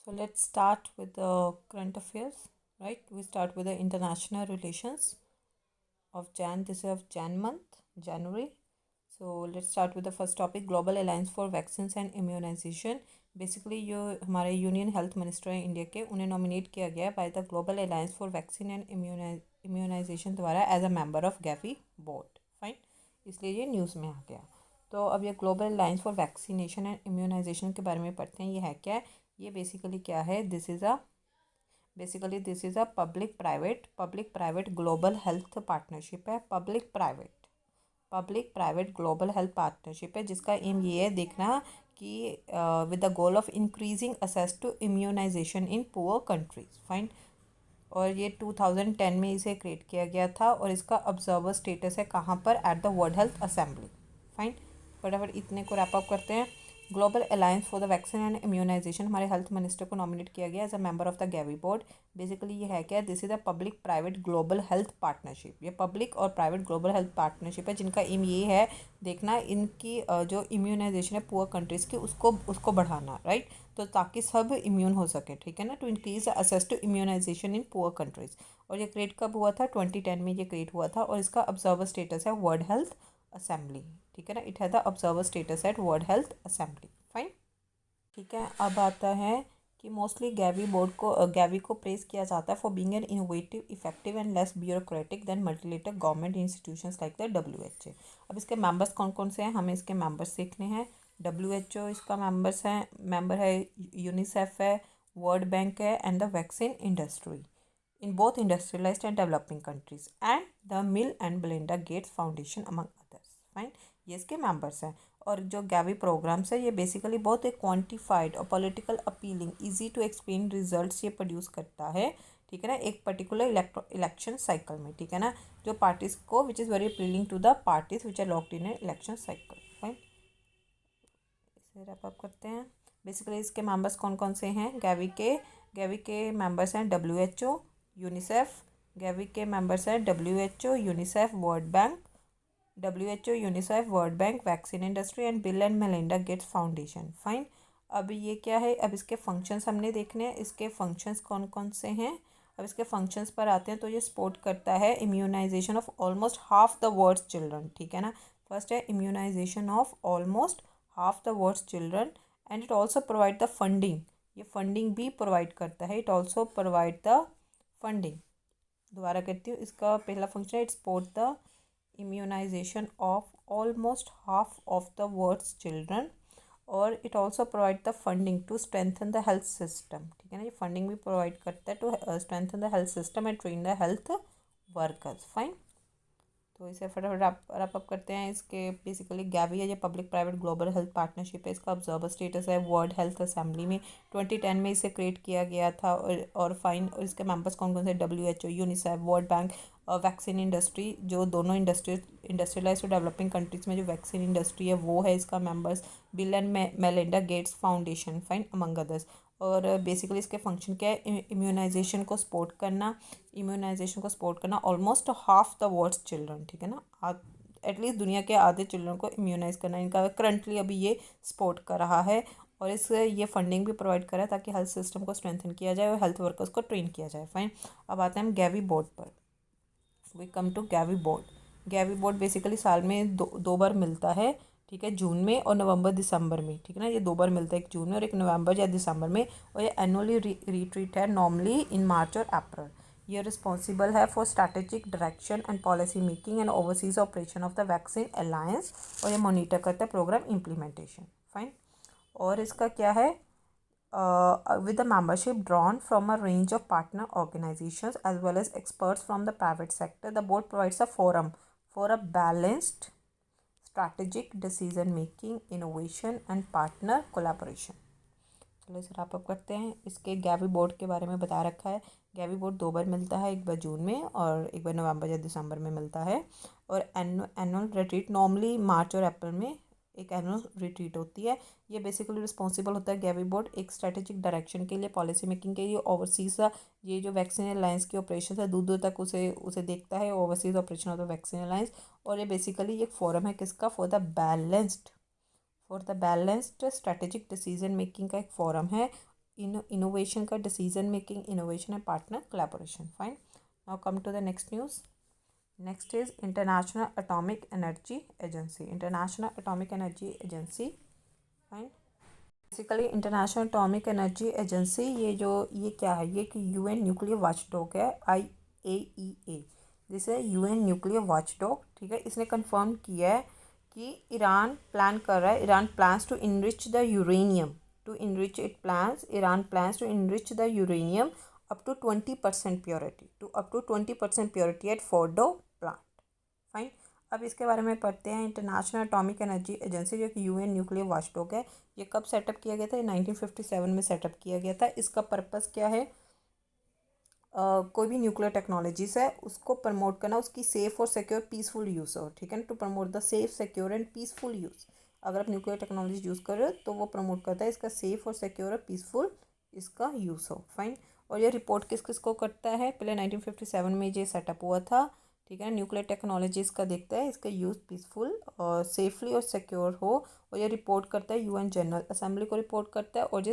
So let's start with the current affairs, right? We start with the international relations of Jan. This is of Jan month, January. So let's start with the first topic, Global Alliance for Vaccines and Immunization. Basically जो हमारे union health minister हैं India के, उन्हें nominate किया गया by the global alliance for vaccine and immunization द्वारा as a member of Gavi board. Fine, इसलिए ये न्यूज़ में आ गया. तो अब ये global alliance for vaccination and immunization के बारे में पढ़ते हैं. ये है क्या? ये बेसिकली क्या है? This is a public private global health partnership है. Public private global health partnership है, जिसका एम ये है देखना कि with the goal of increasing access to immunisation in poor countries. Fine. और ये 2010 में इसे क्रिएट किया गया था और इसका ऑब्जर्वर स्टेटस है कहाँ पर? At the world health assembly. Fine. फटाफट इतने को रैप अप करते हैं. Global alliance for the vaccine and immunisation, हमारे हेल्थ मिनिस्टर को नॉमिनेट किया गया as a member of the Gavi board. Basically ये है क्या? This is a public private global health partnership. ये पब्लिक और प्राइवेट ग्लोबल हेल्थ पार्टनरशिप है, जिनका एम ये है देखना इनकी जो इम्यूनाइजेशन है पुअर कंट्रीज़ की, उसको बढ़ाना. राइट. तो ताकि सब इम्यून हो सके. ठीक है ना. To increase access to immunisation in poor countries. और ये क्रिएट कब हुआ था? 2010 में ये क्रिएट हुआ था और इसका ऑब्जर्वर स्टेटस है वर्ल्ड हेल्थ असेंबली. ठीक है ना. It has the observer status at world health assembly. Fine. ठीक है. अब आता है कि मोस्टली गैवी को प्रेस किया जाता है for being an innovative, effective and less bureaucratic than multilateral government institutions like the WHO. अब इसके मेंबर्स कौन कौन से हैं? हमें इसके मेंबर्स देखने हैं. WHO इसका मेंबर है. यूनिसेफ है, वर्ल्ड बैंक है and the vaccine industry in both industrialized and developing countries and the Bill and Melinda Gates Foundation among others. Fine. ये इसके मेंबर्स हैं. और जो गैवी प्रोग्राम्स है ये बेसिकली बहुत एक क्वान्टिफाइड और political appealing, easy to explain results ये प्रोड्यूस करता है. ठीक है ना. एक पर्टिकुलर इलेक्शन साइकिल में. ठीक है ना. जो पार्टीज को which is very appealing to the parties which are locked in election cycle. Fine. इसे रैप अप करते हैं. बेसिकली इसके मेंबर्स कौन कौन से हैं? गैवी के मेंबर्स हैं WHO, यूनिसेफ. गैवी के मेंबर्स हैं WHO, UNICEF, world bank, vaccine industry and bill and Melinda Gates Foundation. Fine. अब ये क्या है? अब इसके फंक्शंस हमने देखने हैं. इसके फंक्शंस कौन कौन से हैं? अब इसके फंक्शंस पर आते हैं. तो ये सपोर्ट करता है immunization of almost half the world's children. ठीक है ना. फर्स्ट है immunization of almost half the world's children and it also provide the funding. ये फंडिंग भी प्रोवाइड करता है. It also provide the funding. दोबारा करती हूँ. इसका पहला फंक्शन है it support the immunization of almost half of the world's children और it also provide the funding to strengthen the health system. ठीक है ना. ये फंडिंग भी प्रोवाइड करता है to strengthen the health system and train the health workers. Fine. तो इसे फटाफट रैप अप करते हैं. इसके बेसिकली गैवी है ये public private global health partnership है. इसका ऑब्जर्वर स्टेटस है वर्ल्ड हेल्थ असेंबली में. 2010 में इसे क्रिएट किया गया था. और फाइन. और इसके मेंबर्स कौन कौन से? WHO, UNICEF, world bank, vaccine industry, जो दोनों इंडस्ट्रियलाइज्ड और डेवलपिंग कंट्रीज में जो वैक्सीन इंडस्ट्री है वो है इसका members. Bill and Melinda Gates Foundation. Fine. Among others. और बेसिकली इसके फंक्शन क्या है? इम्यूनाइजेशन को सपोर्ट करना almost half the world's children. ठीक है ना. एटलीस्ट दुनिया के आधे चिल्ड्रन को इम्यूनाइज करना इनका करंटली अभी ये सपोर्ट कर रहा है. और ये फंडिंग भी प्रोवाइड कर रहा है ताकि हेल्थ सिस्टम को स्ट्रेंथन किया जाए और हेल्थ वर्कर्स को ट्रेन किया जाए. फाइन. अब आते हैं हम गैवी बोर्ड पर. We come to Gavi board. Gavi board basically साल में दो बार मिलता है. ठीक है. जून में और नवंबर दिसंबर में. ठीक है ना. ये 2 बार मिलता है, एक जून में और एक नवंबर या दिसंबर में. और ये एनुअली रिट्रीट है नॉर्मली इन मार्च और अप्रैल. ये रिस्पॉन्सिबल है for strategic direction and policy making and overseas operation of the vaccine alliance. और ये मॉनिटर करता है प्रोग्राम इम्प्लीमेंटेशन. फाइन. और इसका क्या है? With the membership drawn from a range of partner organizations as well as experts from the private sector, the board provides a forum for a balanced strategic decision making, innovation and partner collaboration. चलो इसे wrap up करते हैं. इसके गैवी board के बारे में बता रखा है. गैवी बोर्ड 2 बार मिलता है, एक बार जून में और एक बार नवंबर या दिसंबर में मिलता है. और एनुअल रिट्रीट नॉर्मली मार्च और अप्रैल में एक एनुअल रिट्रीट होती है. ये बेसिकली रिस्पॉन्सिबल होता है गैवी बोर्ड एक स्ट्रेटेजिक डायरेक्शन के लिए, पॉलिसी मेकिंग के लिए, ओवरसीज ये जो वैक्सीन अलायंस की ऑपरेशन है दूर दूर तक उसे देखता है. Overseas operation of the vaccine alliance. और ये बेसिकली एक फोरम है किसका? For the balanced strategic decision making का एक फोरम है. इनोवेशन का डिसीजन मेकिंग, इनोवेशन है partner collaboration. Fine, now come to the next news. Next is international atomic energy agency. International atomic energy agency, fine, basically international atomic energy agency ये क्या है, ये कि यूएन न्यूक्लियर वॉचडॉग है, IAEA, जिसे UN nuclear watchdog, ठीक है। इसने कंफर्म किया है कि ईरान प्लान कर रहा है, Iran plans to enrich the uranium, Iran plans to enrich the uranium up to 20% purity at Fordow plant. Fine, अब इसके बारे में पढ़ते हैं। इंटरनेशनल एटॉमिक एनर्जी एजेंसी जो कि यूएन न्यूक्लियर वॉचडॉग है, ये कब सेटअप किया गया था? 1957 में सेटअप किया गया था। इसका पर्पस क्या है? कोई भी न्यूक्लियर टेक्नोलॉजीज है उसको प्रमोट करना, उसकी सेफ और सिक्योर पीसफुल यूज़ हो, ठीक है ना, to promote the safe secure and peaceful use. अगर आप न्यूक्लियर टेक्नोलॉजी यूज़ कर रहे हो तो वो प्रमोट करता है इसका सेफ और सिक्योर और पीसफुल इसका यूज़ हो। फाइन, और ये रिपोर्ट किस किस को करता है? पहले 1957 में ये सेटअप हुआ था, ठीक है। न्यूक्लियर टेक्नोलॉजीज का देखता है इसका यूज़ पीसफुल और सेफली और सिक्योर हो, और ये रिपोर्ट करता है यूएन जनरल असेंबली को रिपोर्ट करता है, और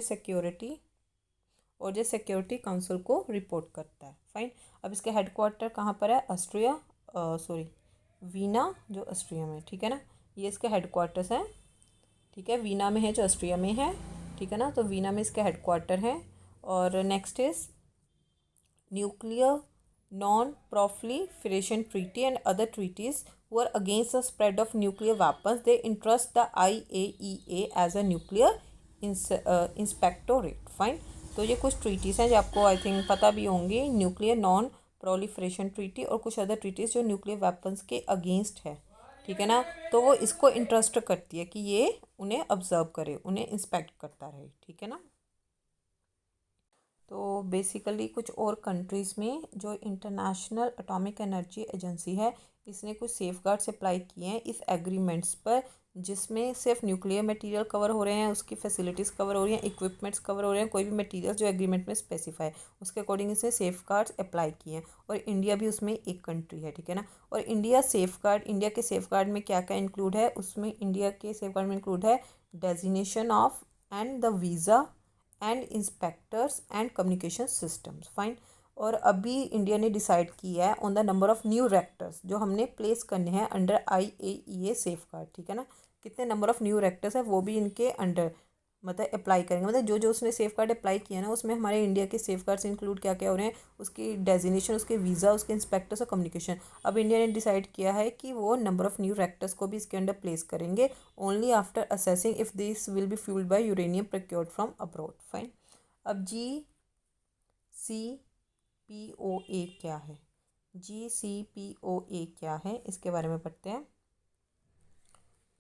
ये सिक्योरिटी काउंसिल को रिपोर्ट करता है। फाइन, अब इसके हेडक्वार्टर कहाँ पर है? वीना, जो ऑस्ट्रिया में, ठीक है ना, ये इसके हेडक्वार्टर्स हैं, ठीक है। वीना में है जो ऑस्ट्रिया में है, ठीक है ना, तो वीना में इसके हेडक्वार्टर हैं। और next is nuclear non proliferation treaty and other treaties who are against the spread of nuclear weapons, they entrust the IAEA as a nuclear inspectorate। Fine, तो ये कुछ ट्रीटीज़ हैं जो आपको आई थिंक पता भी होंगी, न्यूक्लियर नॉन प्रोलिफरेशन ट्रीटी और कुछ अदर ट्रीटीज़ जो न्यूक्लियर वेपन्स के अगेंस्ट है, ठीक है ना, तो वो इसको इंट्रस्ट करती है कि ये उन्हें ऑब्जर्व करे, उन्हें इंस्पेक्ट करता रहे, ठीक है ना। तो बेसिकली कुछ और कंट्रीज़ में जो इंटरनेशनल एटॉमिक एनर्जी एजेंसी है, इसने कुछ सेफगार्ड्स अप्लाई किए हैं इस एग्रीमेंट्स पर, जिसमें सिर्फ न्यूक्लियर मटेरियल कवर हो रहे हैं, उसकी फैसिलिटीज़ कवर हो रही हैं, इक्विपमेंट्स कवर हो रहे हैं, कोई भी मटेरियल जो एग्रीमेंट में स्पेसिफाई, उसके अकॉर्डिंग इसने सेफगार्ड्स अप्लाई किए हैं। और इंडिया भी उसमें एक कंट्री है, ठीक है ना। और इंडिया के सेफगार्ड में क्या क्या इंक्लूड है? उसमें इंडिया के सेफगार्ड में इंक्लूड है designation of and the visa and inspectors and communication systems. Fine, और अभी इंडिया ने डिसाइड किया है on the number of new reactors जो हमने प्लेस करने हैं अंडर IAEA सेफगार्ड, ठीक है ना। कितने नंबर ऑफ न्यू रिएक्टर्स है वो भी इनके अंडर मतलब अप्लाई करेंगे, मतलब जो जो उसने सेफगार्ड अप्लाई किया ना उसमें हमारे इंडिया के सेफगार्ड्स इंक्लूड क्या क्या हो रहे हैं, उसकी डेजिग्नेशन, उसके वीज़ा, उसके इंस्पेक्टर्स और कम्युनिकेशन। अब इंडिया ने डिसाइड किया है कि वो नंबर ऑफ न्यू रिएक्टर्स को भी इसके अंडर प्लेस करेंगे only after assessing if this will be fuelled by uranium procured from abroad. Fine, अब GCPOA क्या है? GCPOA क्या है इसके बारे में पढ़ते हैं।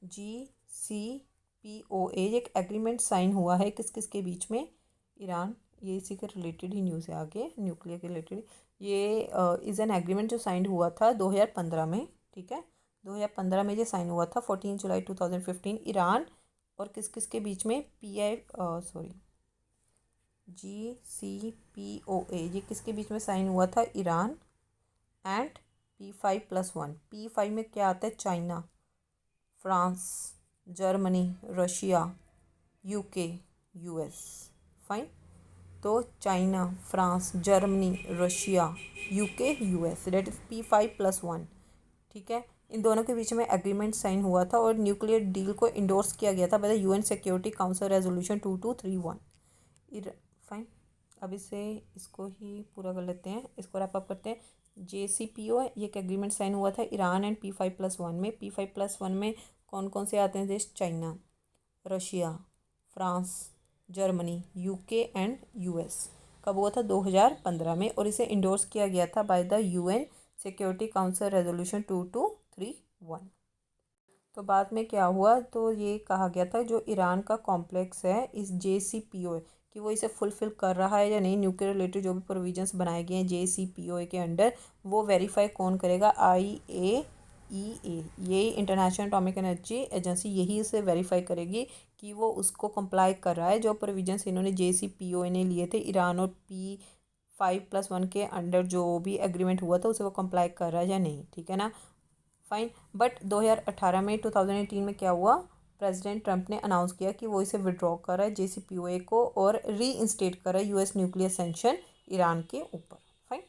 GCPOA एक एग्रीमेंट साइन हुआ है किस किस के बीच में? ईरान, ये इसी के रिलेटेड ही न्यूज़ है आगे, न्यूक्लियर के रिलेटेड। ये इज़ एन एग्रीमेंट जो साइन हुआ था 2015 में, ठीक है, 2015 में ये साइन हुआ था 14 जुलाई 2015 ईरान और किस किस के बीच में? GCPOA ये किसके बीच में साइन हुआ था? Iran and P5+1। P5 में क्या आता है? China, France, Germany, Russia, UK, US। Fine, तो China, France, Germany, Russia, UK, US, that is P5+1, ठीक है। इन दोनों के बीच में एग्रीमेंट साइन हुआ था और न्यूक्लियर डील को इंडोर्स किया गया था by the UN security council resolution 2231। Fine, अब इसको ही पूरा कर लेते हैं, इसको रैप अप करते हैं। JCPOA ये एक एग्रीमेंट साइन हुआ था ईरान एंड P5+1 में। P5+1 में कौन कौन से आते हैं देश? China, Russia, France, Germany, UK and US। कब हुआ था? 2015 में, और इसे इंडोर्स किया गया था by the UN security council resolution 2231। तो बाद में क्या हुआ? तो ये कहा गया था जो ईरान का कॉम्प्लेक्स है इस JCPOA कि वो इसे फुलफ़िल कर रहा है या नहीं, न्यूक्लियर रिलेटेड जो भी प्रोविजंस बनाए गए हैं JCPOA के अंडर, वो वेरीफाई कौन करेगा? IAEA, ये इंटरनेशनल एटॉमिक एनर्जी एजेंसी यही इसे वेरीफाई करेगी कि वो उसको कंप्लाई कर रहा है, जो प्रोविजंस इन्होंने JCPOA ने लिए थे ईरान और P5+1 के अंडर जो भी एग्रीमेंट हुआ था उसे वो कंप्लाई कर रहा है या नहीं, ठीक है ना। फाइन, बट 2018 में 2018 में क्या हुआ? प्रेसिडेंट ट्रंप ने अनाउंस किया कि वो इसे विड्रॉ कर रहा है JCPOA को और री इंस्टेट कर रहा है US न्यूक्लियर सेंक्शन ईरान के ऊपर। Fine,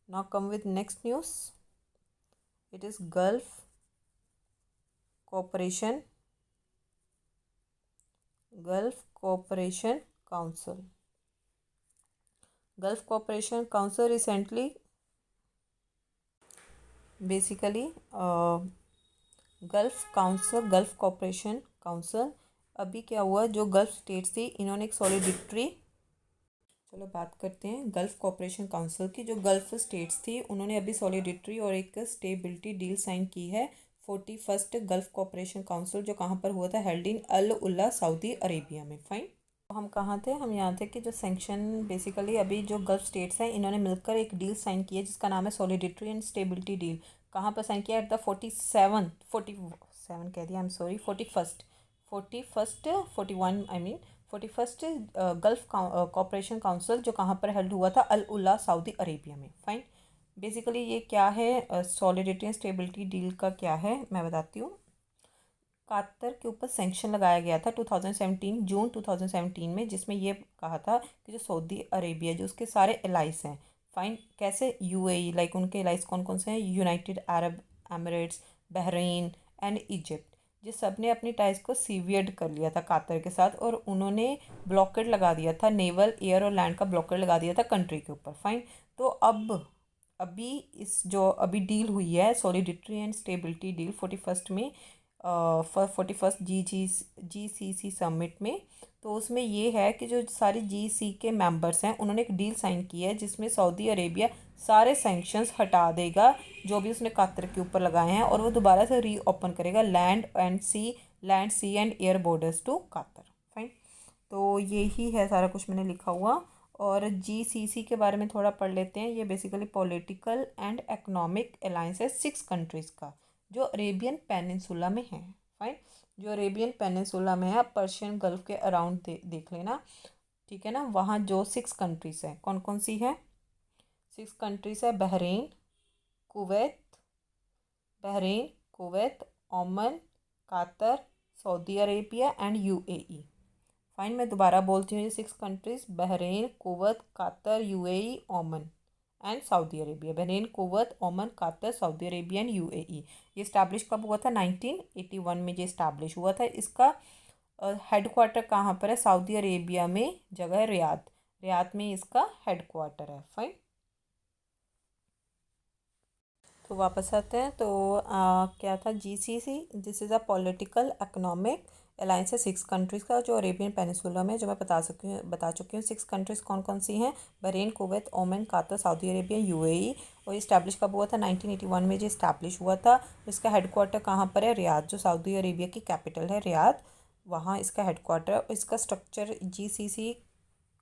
now come with next news. It is gulf cooperation council. Gulf cooperation council recently basically gulf cooperation council अभी क्या हुआ, जो गल्फ स्टेट्स थी इन्होंने एक सॉलिडिटरी, चलो बात करते हैं गल्फ कोऑपरेशन काउंसिल की। जो गल्फ स्टेट्स थी उन्होंने अभी सॉलिडिटरी और एक स्टेबिलिटी डील साइन की है 41st गल्फ कोऑपरेशन काउंसिल, जो कहाँ पर हुआ था, held in Al Ula Saudi Arabia में। फाइन, हम कहाँ थे, हम यहाँ थे कि जो सैंक्शन बेसिकली अभी जो गल्फ स्टेट्स हैं इन्होंने मिलकर एक डील साइन की है जिसका नाम है सॉलिडिटरी एंड स्टेबिलिटी डील। कहाँ पर साइन किया, एट द 47 कह दिया, I am sorry, 41st gulf cooperation council, जो कहाँ पर हेल्ड हुआ था, अल उल्ला सऊदी अरेबिया में। फाइन, बेसिकली ये क्या है, सॉलिडिटी एंड स्टेबिलिटी डील का क्या है मैं बताती हूँ। कतर के ऊपर सैंक्शन लगाया गया था 2017 जून 2017 में, जिसमें ये कहा था कि जो सऊदी अरेबिया जो उसके सारे एलाइस हैं, फाइन, कैसे, UAE, लाइक उनके एलाइस कौन कौन से हैं, United Arab Emirates, Bahrain and Egypt, ये सब ने अपनी टाइज को सीवियर्ड कर लिया था कतर के साथ और उन्होंने ब्लॉकेड लगा दिया था, नेवल, एयर और लैंड का ब्लॉकेड लगा दिया था कंट्री के ऊपर। फाइन, तो अभी इस जो अभी डील हुई है सॉलिडिटरी एंड स्टेबिलिटी डील 41st में, 41st GCC समिट में, तो उसमें ये है कि जो सारी GC के मेंबर्स हैं उन्होंने एक डील साइन की है जिसमें सऊदी अरेबिया सारे सैंक्शंस हटा देगा जो भी उसने कतर के ऊपर लगाए हैं और वो दोबारा से रीओपन करेगा land sea and air borders to Qatar. Fine, तो यही है सारा कुछ मैंने लिखा हुआ। और GCC के बारे में थोड़ा पढ़ लेते हैं। ये basically political and economic alliance है 6 कंट्रीज़ का जो अरेबियन पेनिनसुला में है। फाइन, जो अरेबियन पेनिनसुला में है, पर्शियन गल्फ के अराउंड देख लेना, ठीक है ना। वहाँ जो 6 कंट्रीज़ हैं, कौन कौन सी है, 6 कंट्रीज़ है, Bahrain, Kuwait, Oman, Qatar, Saudi Arabia and UAE। Fine, मैं दोबारा बोलती हूँ, ये 6 countries, Bahrain, Kuwait, Qatar, UAE, Oman and Saudi Arabia. Bahrain, Kuwait, Oman, Qatar, Saudi Arabia and UAE। ये इस्टेब्लिश कब हुआ था, 1981 में ये इस्टेब्लिश हुआ था। इसका हेडक्वार्टर कहाँ पर है, सऊदी अरेबिया में जगह है रियाद में इसका हेडक्वार्टर है। फाइन, तो वापस आते हैं। तो क्या था, GCC, this is a political economic alliance है 6 कंट्रीज़ का जो अरेबियन पेनिनसुला में, जो मैं बता चुकी हूँ 6 कंट्रीज़ कौन कौन सी हैं, Bahrain, Kuwait, Oman, Qatar, Saudi Arabia, UAE। और इस्टेब्लिश कब हुआ था, 1981 में जो इस्टेब्लिश हुआ था। इसका हेडक्वार्टर कहाँ पर है, रियाद, जो सऊदी अरेबिया की कैपिटल है रियाद, वहाँ इसका हेडक्वार्टर। इसका स्ट्रक्चर, GCC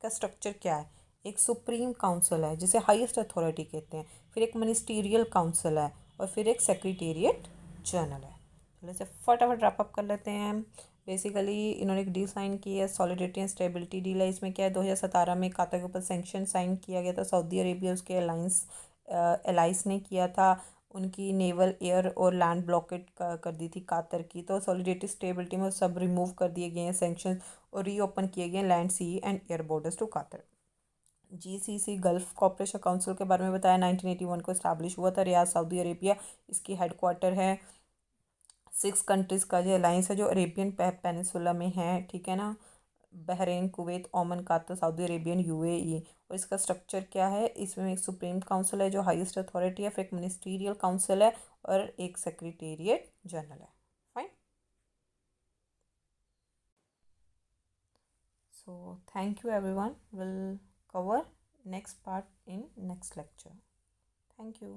का स्ट्रक्चर क्या है, एक सुप्रीम काउंसिल है जिसे हाईएस्ट अथॉरिटी कहते हैं, फिर एक मिनिस्टीरियल काउंसिल है और फिर एक सेक्रेटेरिएट जनरल है। चलो इसे फटाफट रैप अप कर लेते हैं। बेसिकली इन्होंने एक डील साइन की है, सॉलिडिटी एंड स्टेबिलिटी डील है। इसमें क्या है, 2017 में कतर के ऊपर सैंक्शन साइन किया गया था, सऊदी अरेबिया उसके एलाइस ने किया था, उनकी नेवल, एयर और लैंड ब्लॉकेट कर दी थी कतर की। तो सॉलिडिटी स्टेबिलिटी में सब रिमूव कर दिए गए हैं सैंक्शन और रीओपन किए गए land, sea and air borders to Qatar. GCC gulf cooperation council के बारे में बताया, 1981 को इस्टेब्लिश हुआ था, रियाद, सऊदी अरेबिया इसकी हेडक्वार्टर है। 6 कंट्रीज़ का ये अलायंस है जो अरेबियन पेनिनसुला में है, ठीक है ना, Bahrain, Kuwait, Oman, Qatar, Saudi Arabian, UAE। और इसका स्ट्रक्चर क्या है, इसमें एक सुप्रीम काउंसिल है जो हाईएस्ट अथॉरिटी है, फिर एक मिनिस्ट्रियल काउंसिल है और एक सेक्रेटेरिएट जनरल है। Fine, so thank you everyone, will cover next part in next lecture. Thank you.